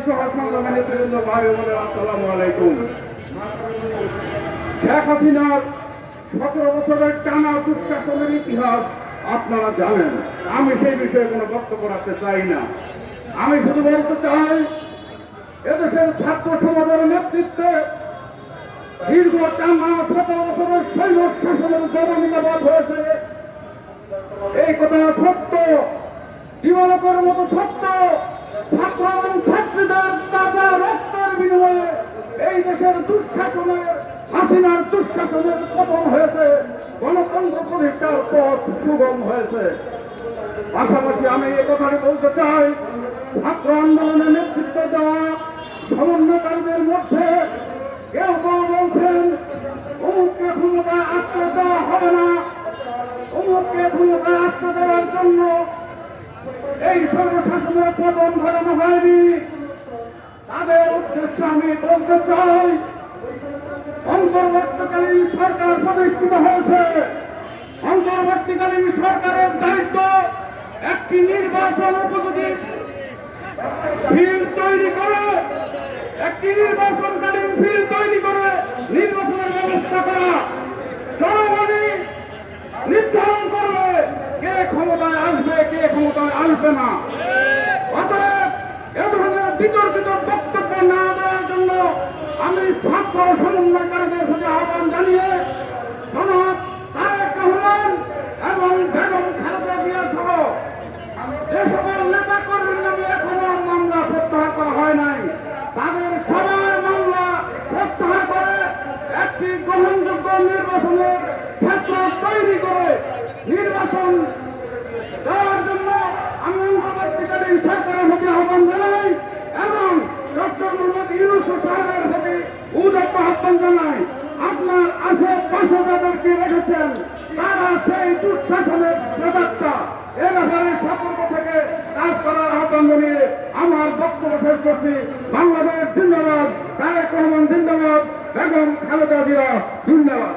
আসসালামু আলাইকুম। শেখ হাসিনার 17 বছরের টানা দুঃশাসনের ইতিহাস আপনারা জানেন। আমি সেই বিষয়ে কোনো বক্তব্য রাখতে চাই না। আমি শুধু বলতে চাই, এদেশের ছাত্র সমাজের নেতৃত্বে দীর্ঘ টানা 17 বছরের সৈন্য শাসনের জননিরাপদ হয়েছে। এই কথা সত্য, দিবালোকের মতো সত্য। ছাত্র এবং ছাত্রীদের তাজা রক্তের বিনিময়ে এই দেশের দুঃশাসনের, হাসিনার দুঃশাসনের পতন হয়েছে, গণতন্ত্র প্রতিষ্ঠার পথ সুগম হয়েছে। পাশাপাশি আমি এ কথাটি বলতে চাই, ছাত্র আন্দোলনে নেতৃত্ব দেওয়া সমন্বয়কারীদের মধ্যে কেউ কেউ বলছেন অমুককে ক্ষমতায় আশ্রয় দেওয়া হবে না, অমুককে ক্ষমতায় আশ্রয় দেওয়ার জন্য এই সর্বশাসনের পতন ঘটানো হয়নি। তাদের উদ্দেশ্যে আমি বলতে চাই, অন্তর্বর্তীকালীন সরকার প্রতিষ্ঠিত হয়েছে। অন্তর্বর্তীকালীন সরকারের দায়িত্ব একটি নির্বাচন উপযোগী ফিল্ড তৈরি করে, একটি নির্বাচনকালীন ফিল্ড তৈরি করে নির্বাচনের ব্যবস্থা করা। জনগণই নির্ধারণ করবে কে ক্ষমতায় আসবে, কে ক্ষমতায় আসবে না। অতএব এ ধরনের বিতর্কিত বক্তব্য না দেওয়ার জন্য আমি ছাত্র সমন্বয়কারীদের প্রতি আহ্বান জানিয়ে জনাব তারেক রহমান এবং বেগম খালেদা জিয়া সহ যে সকল নেতা কর্মীর নামে এখনো মামলা প্রত্যাহার করা হয় নাই, তাদের সবার মামলা প্রত্যাহার করে একটি গ্রহণযোগ্য নির্বাচনের ক্ষেত্র তৈরি করে নির্বাচন দেওয়ার জন্য আমি অন্তর্বর্তীকালীন সরকারের প্রতি আহ্বান জানাই এবং ডক্টর মোহাম্মদ ইউনূস সাহেবের প্রতি উদাত্ত আহ্বান জানাই। আপনার আশেপাশে যাদেরকে রেখেছেন তারা সেই দুঃশাসনের প্রদাতা। এ ব্যাপারে সতর্ক থেকে কাজ করার আহ্বান জানিয়ে আমার বক্তব্য শেষ করছি। বাংলাদেশ জিন্দাবাদ, তারেক রহমান জিন্দাবাদ, বেগম খালেদা জিয়া জিন্দাবাদ।